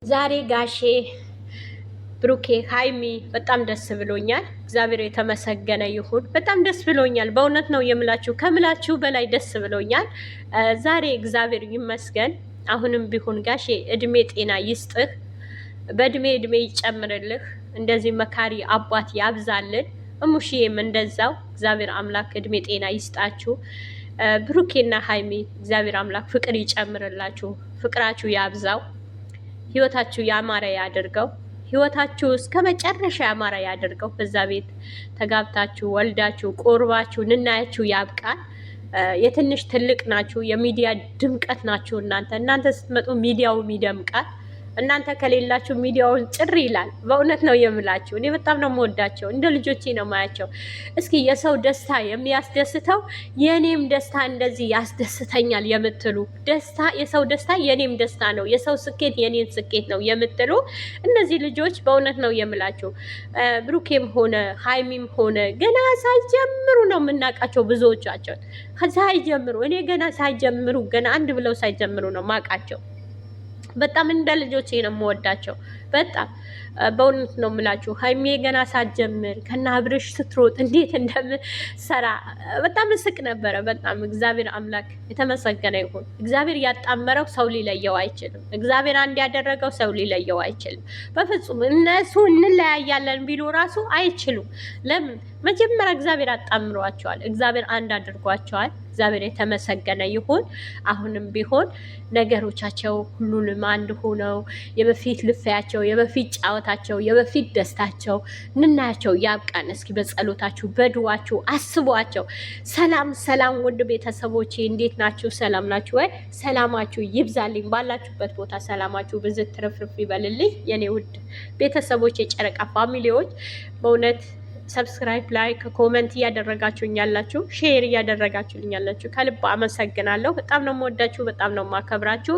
ዛሬ ጋሼ ብሩኬ ሀይሚ በጣም ደስ ብሎኛል። እግዚአብሔር የተመሰገነ ይሁን። በጣም ደስ ብሎኛል። በእውነት ነው የምላችሁ፣ ከምላችሁ በላይ ደስ ብሎኛል ዛሬ። እግዚአብሔር ይመስገን። አሁንም ቢሆን ጋሼ እድሜ ጤና ይስጥህ፣ በእድሜ እድሜ ይጨምርልህ፣ እንደዚህ መካሪ አባት ያብዛልን። እሙሽዬም እንደዛው እግዚአብሔር አምላክ እድሜ ጤና ይስጣችሁ። ብሩኬና ሀይሚ እግዚአብሔር አምላክ ፍቅር ይጨምርላችሁ፣ ፍቅራችሁ ያብዛው። ህይወታችሁ ያማረ ያድርገው። ህይወታችሁ እስከ መጨረሻ ያማረ ያድርገው። በዛ ቤት ተጋብታችሁ ወልዳችሁ ቆርባችሁ እንናያችሁ ያብቃል። የትንሽ ትልቅ ናችሁ፣ የሚዲያ ድምቀት ናችሁ እናንተ ስትመጡ ሚዲያውም ይደምቃል። እናንተ ከሌላችሁ ሚዲያውን ጭር ይላል። በእውነት ነው የምላችሁ። እኔ በጣም ነው የምወዳቸው፣ እንደ ልጆቼ ነው ማያቸው። እስኪ የሰው ደስታ የሚያስደስተው የኔም ደስታ እንደዚህ ያስደስተኛል የምትሉ የሰው ደስታ የኔም ደስታ ነው፣ የሰው ስኬት የኔም ስኬት ነው የምትሉ እነዚህ ልጆች በእውነት ነው የምላችሁ። ብሩኬም ሆነ ሀይሚም ሆነ ገና ሳይጀምሩ ነው የምናውቃቸው ብዙዎቻቸው። ሳይጀምሩ እኔ ገና ሳይጀምሩ ገና አንድ ብለው ሳይጀምሩ ነው ማውቃቸው። በጣም እንደ ልጆቼ ነው የምወዳቸው። በጣም በእውነት ነው የምላችሁ። ሀይሜ ገና ሳትጀምር ከና አብርሽ ስትሮጥ እንዴት እንደምሰራ በጣም እስቅ ነበረ። በጣም እግዚአብሔር አምላክ የተመሰገነ ይሁን። እግዚአብሔር ያጣመረው ሰው ሊለየው አይችልም። እግዚአብሔር አንድ ያደረገው ሰው ሊለየው አይችልም በፍጹም። እነሱ እንለያያለን ቢሉ ራሱ አይችሉም። ለምን? መጀመሪያ እግዚአብሔር አጣምሯቸዋል። እግዚአብሔር አንድ አድርጓቸዋል። እግዚአብሔር የተመሰገነ ይሁን። አሁንም ቢሆን ነገሮቻቸው ሁሉንም አንድ ሆነው የበፊት ልፋያቸው፣ የበፊት ጫወታቸው፣ የበፊት ደስታቸው እንናያቸው ያብቃን። እስኪ በጸሎታችሁ በድዋችሁ አስቧቸው። ሰላም ሰላም፣ ውድ ቤተሰቦቼ እንዴት ናችሁ? ሰላም ናችሁ ወይ? ሰላማችሁ ይብዛልኝ። ባላችሁበት ቦታ ሰላማችሁ ብዝት ትርፍርፍ ይበልልኝ። የኔ ውድ ቤተሰቦች፣ የጨረቃ ፋሚሊዎች በእውነት ሰብስክራይብ፣ ላይክ፣ ኮመንት እያደረጋችሁኝ ያላችሁ፣ ሼር እያደረጋችሁልኝ ያላችሁ ከልብ አመሰግናለሁ። በጣም ነው የምወዳችሁ፣ በጣም ነው የማከብራችሁ።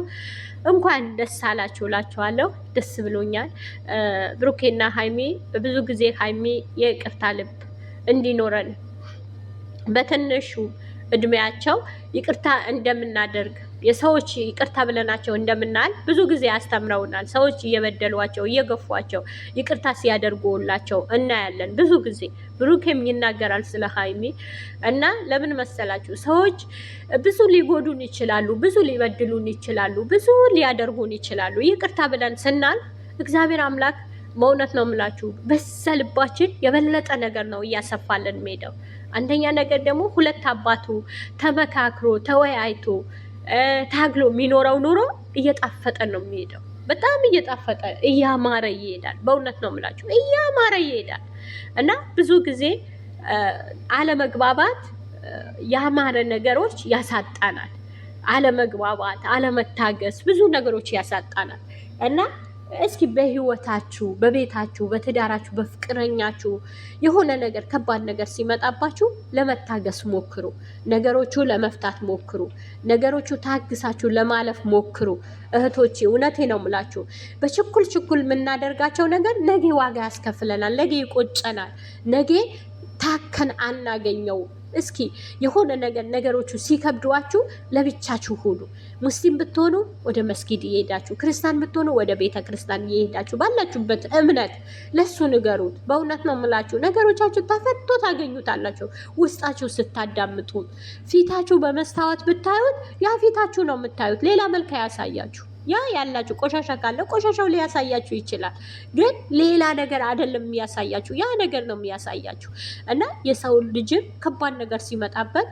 እንኳን ደስ አላችሁ እላችኋለሁ። ደስ ብሎኛል። ብሩኬና ሀይሚ በብዙ ጊዜ ሀይሚ የይቅርታ ልብ እንዲኖረን በትንሹ እድሜያቸው ይቅርታ እንደምናደርግ የሰዎች ይቅርታ ብለናቸው እንደምናል ብዙ ጊዜ አስተምረውናል። ሰዎች እየበደሏቸው እየገፏቸው ይቅርታ ሲያደርጉላቸው እናያለን። ብዙ ጊዜ ብሩኬም ይናገራል ስለ ሀይሚ እና ለምን መሰላችሁ? ሰዎች ብዙ ሊጎዱን ይችላሉ፣ ብዙ ሊበድሉን ይችላሉ፣ ብዙ ሊያደርጉን ይችላሉ። ይቅርታ ብለን ስናል እግዚአብሔር አምላክ በእውነት ነው የምላችሁ በዛ ልባችን የበለጠ ነገር ነው እያሰፋልን ሜዳው። አንደኛ ነገር ደግሞ ሁለት አባቱ ተመካክሮ ተወያይቶ ታግሎ የሚኖረው ኑሮ እየጣፈጠ ነው የሚሄደው። በጣም እየጣፈጠ እያማረ ይሄዳል። በእውነት ነው የምላችሁ እያማረ ይሄዳል። እና ብዙ ጊዜ አለመግባባት ያማረ ነገሮች ያሳጣናል። አለመግባባት፣ አለመታገስ ብዙ ነገሮች ያሳጣናል። እና እስኪ በህይወታችሁ፣ በቤታችሁ፣ በትዳራችሁ፣ በፍቅረኛችሁ የሆነ ነገር ከባድ ነገር ሲመጣባችሁ ለመታገስ ሞክሩ። ነገሮቹ ለመፍታት ሞክሩ። ነገሮቹ ታግሳችሁ ለማለፍ ሞክሩ። እህቶቼ እውነቴ ነው የምላችሁ በችኩል የምናደርጋቸው ነገር ነገ ዋጋ ያስከፍለናል። ነገ ይቆጨናል። ነገ ታከን አናገኘው። እስኪ የሆነ ነገሮቹ ሲከብዷችሁ ለብቻችሁ ሁኑ። ሙስሊም ብትሆኑ ወደ መስጊድ እየሄዳችሁ፣ ክርስቲያን ብትሆኑ ወደ ቤተ ክርስቲያን እየሄዳችሁ ባላችሁበት እምነት ለሱ ንገሩት። በእውነት ነው የምላችሁ ነገሮቻችሁ ተፈቶ ታገኙታላችሁ ውስጣችሁ ስታዳምጡት። ፊታችሁ በመስታወት ብታዩት ያ ፊታችሁ ነው የምታዩት፣ ሌላ መልክ ያሳያችሁ። ያ ያላችሁ ቆሻሻ ካለ ቆሻሻው ሊያሳያችሁ ይችላል፣ ግን ሌላ ነገር አይደለም የሚያሳያችሁ፣ ያ ነገር ነው የሚያሳያችሁ። እና የሰው ልጅም ከባድ ነገር ሲመጣበት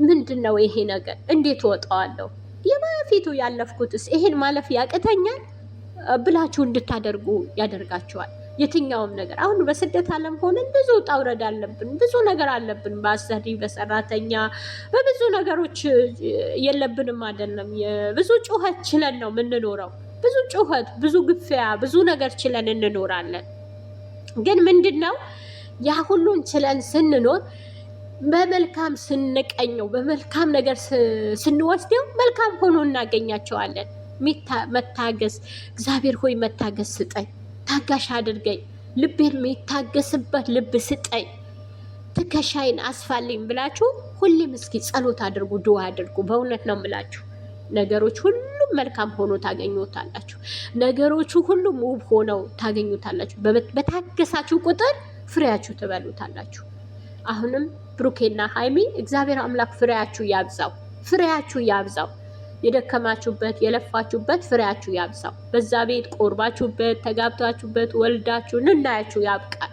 ምንድን ነው ይሄ ነገር እንዴት ወጣዋለሁ፣ የበፊቱ ያለፍኩትስ ይሄን ማለፍ ያቅተኛል ብላችሁ እንድታደርጉ ያደርጋችኋል። የትኛውም ነገር አሁን በስደት ዓለም ሆነን ብዙ ውጣ ውረድ አለብን፣ ብዙ ነገር አለብን። በአሰሪ በሰራተኛ በብዙ ነገሮች የለብንም አይደለም። ብዙ ጩኸት ችለን ነው የምንኖረው። ብዙ ጩኸት፣ ብዙ ግፊያ፣ ብዙ ነገር ችለን እንኖራለን። ግን ምንድን ነው ያ ሁሉን ችለን ስንኖር በመልካም ስንቀኘው፣ በመልካም ነገር ስንወስደው መልካም ሆኖ እናገኛቸዋለን። መታገስ፣ እግዚአብሔር ሆይ መታገስ ስጠኝ፣ ታጋሽ አድርገኝ፣ ልቤን የሚታገስበት ልብ ስጠኝ፣ ትከሻይን አስፋልኝ ብላችሁ ሁሌም እስኪ ጸሎት አድርጉ፣ ድዋ አድርጉ። በእውነት ነው የምላችሁ ነገሮች ሁሉም መልካም ሆኖ ታገኙታላችሁ። ነገሮቹ ሁሉም ውብ ሆነው ታገኙታላችሁ። በታገሳችሁ ቁጥር ፍሬያችሁ ትበሉታላችሁ። አሁንም ብሩኬና ሀይሚ እግዚአብሔር አምላክ ፍሬያችሁ ያብዛው፣ ፍሬያችሁ ያብዛው። የደከማችሁበት የለፋችሁበት ፍሬያችሁ ያብዛው። በዛ ቤት ቆርባችሁበት ተጋብታችሁበት ወልዳችሁ ልናያችሁ ያብቃል።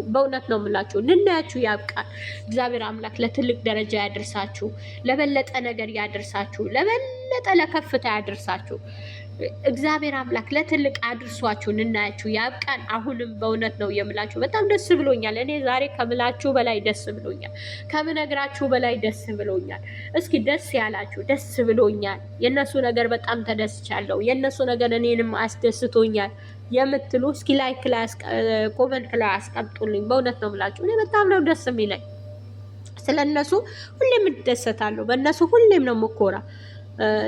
በእውነት ነው የምላችሁ፣ ልናያችሁ ያብቃል። እግዚአብሔር አምላክ ለትልቅ ደረጃ ያደርሳችሁ፣ ለበለጠ ነገር ያደርሳችሁ፣ ለበለጠ ለከፍታ ያደርሳችሁ። እግዚአብሔር አምላክ ለትልቅ አድርሷችሁ ልናያችሁ ያብቃን። አሁንም በእውነት ነው የምላችሁ በጣም ደስ ብሎኛል። እኔ ዛሬ ከምላችሁ በላይ ደስ ብሎኛል፣ ከምነግራችሁ በላይ ደስ ብሎኛል። እስኪ ደስ ያላችሁ ደስ ብሎኛል፣ የእነሱ ነገር በጣም ተደስቻለሁ፣ የእነሱ ነገር እኔንም አስደስቶኛል የምትሉ እስኪ ላይክ ላይ ኮመንት ላይ አስቀምጡልኝ። በእውነት ነው የምላችሁ እኔ በጣም ነው ደስ የሚለኝ። ስለ እነሱ ሁሌም እደሰታለሁ፣ በእነሱ ሁሌም ነው የምኮራ።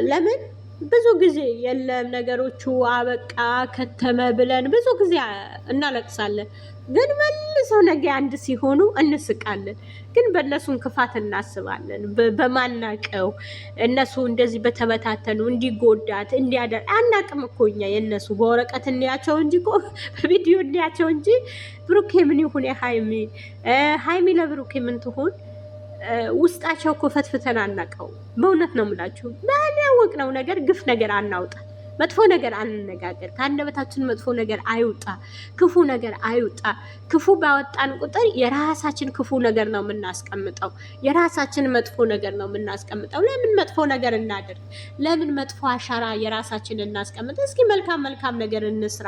ለምን ብዙ ጊዜ የለም ነገሮቹ አበቃ ከተመ ብለን ብዙ ጊዜ እናለቅሳለን፣ ግን መልሰው ነገ አንድ ሲሆኑ እንስቃለን። ግን በእነሱን ክፋት እናስባለን። በማናቀው እነሱ እንደዚህ በተበታተኑ እንዲጎዳት እንዲያደር አናቅም እኮ እኛ የእነሱ በወረቀት እንያቸው እንጂ በቪዲዮ እንያቸው እንጂ ብሩኬ ምን ይሁን ሀይሚ ለብሩኬ ምን ትሆን ውስጣቸው እኮ ፈትፍተን አናቀው። በእውነት ነው የምላችሁ ባላወቅነው ነገር ግፍ ነገር አናውጣ፣ መጥፎ ነገር አንነጋገር፣ ከአንደበታችን መጥፎ ነገር አይውጣ፣ ክፉ ነገር አይውጣ። ክፉ ባወጣን ቁጥር የራሳችን ክፉ ነገር ነው የምናስቀምጠው፣ የራሳችን መጥፎ ነገር ነው የምናስቀምጠው። ለምን መጥፎ ነገር እናድርግ? ለምን መጥፎ አሻራ የራሳችን እናስቀምጥ? እስኪ መልካም መልካም ነገር እንስራ፣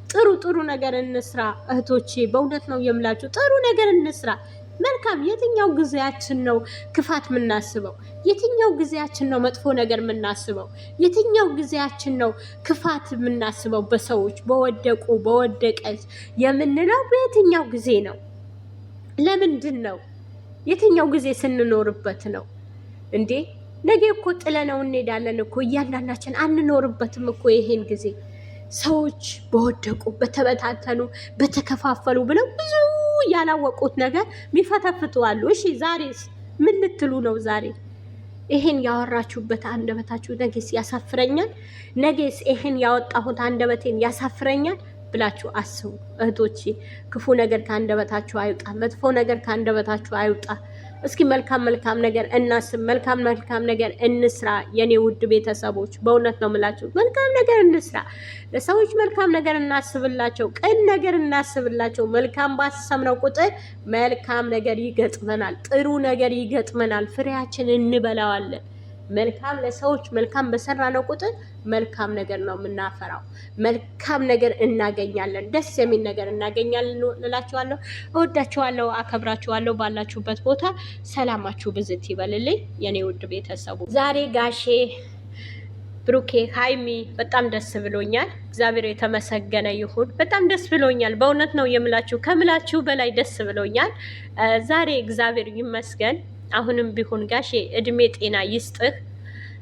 ጥሩ ጥሩ ነገር እንስራ እህቶቼ። በእውነት ነው የምላችሁ ጥሩ ነገር እንስራ። መልካም የትኛው ጊዜያችን ነው ክፋት የምናስበው? የትኛው ጊዜያችን ነው መጥፎ ነገር የምናስበው? የትኛው ጊዜያችን ነው ክፋት የምናስበው? በሰዎች በወደቀች የምንለው በየትኛው ጊዜ ነው? ለምንድን ነው? የትኛው ጊዜ ስንኖርበት ነው እንዴ? ነገ እኮ ጥለነው እንሄዳለን እኮ፣ እያንዳንዳችን አንኖርበትም እኮ ይሄን ጊዜ። ሰዎች በወደቁ በተበታተኑ በተከፋፈሉ ብለው ብዙ ያላወቁት ነገር የሚፈተፍቱ አሉ። እሺ ዛሬስ ምን ልትሉ ነው? ዛሬ ይሄን ያወራችሁበት አንደበታችሁ ነገስ ያሳፍረኛል፣ ነገስ ይሄን ያወጣሁት አንደበቴን ያሳፍረኛል ብላችሁ አስቡ እህቶቼ። ክፉ ነገር ከአንደበታችሁ አይውጣ፣ መጥፎ ነገር ከአንደበታችሁ አይውጣ። እስኪ መልካም መልካም ነገር እናስብ፣ መልካም መልካም ነገር እንስራ። የኔ ውድ ቤተሰቦች በእውነት ነው የምላችሁ መልካም ነገር እንስራ። ለሰዎች መልካም ነገር እናስብላቸው፣ ቅን ነገር እናስብላቸው። መልካም ባሰብነው ቁጥር መልካም ነገር ይገጥመናል፣ ጥሩ ነገር ይገጥመናል፣ ፍሬያችን እንበላዋለን። መልካም ለሰዎች መልካም በሰራነው ቁጥር መልካም ነገር ነው የምናፈራው፣ መልካም ነገር እናገኛለን፣ ደስ የሚል ነገር እናገኛለን እላችኋለሁ። እወዳችኋለሁ፣ አከብራችኋለሁ። ባላችሁበት ቦታ ሰላማችሁ ብዝት ይበልልኝ የኔ ውድ ቤተሰቡ። ዛሬ ጋሼ ብሩኬ ሀይሚ በጣም ደስ ብሎኛል። እግዚአብሔር የተመሰገነ ይሁን። በጣም ደስ ብሎኛል። በእውነት ነው የምላችሁ ከምላችሁ በላይ ደስ ብሎኛል ዛሬ። እግዚአብሔር ይመስገን። አሁንም ቢሆን ጋሼ እድሜ ጤና ይስጥህ።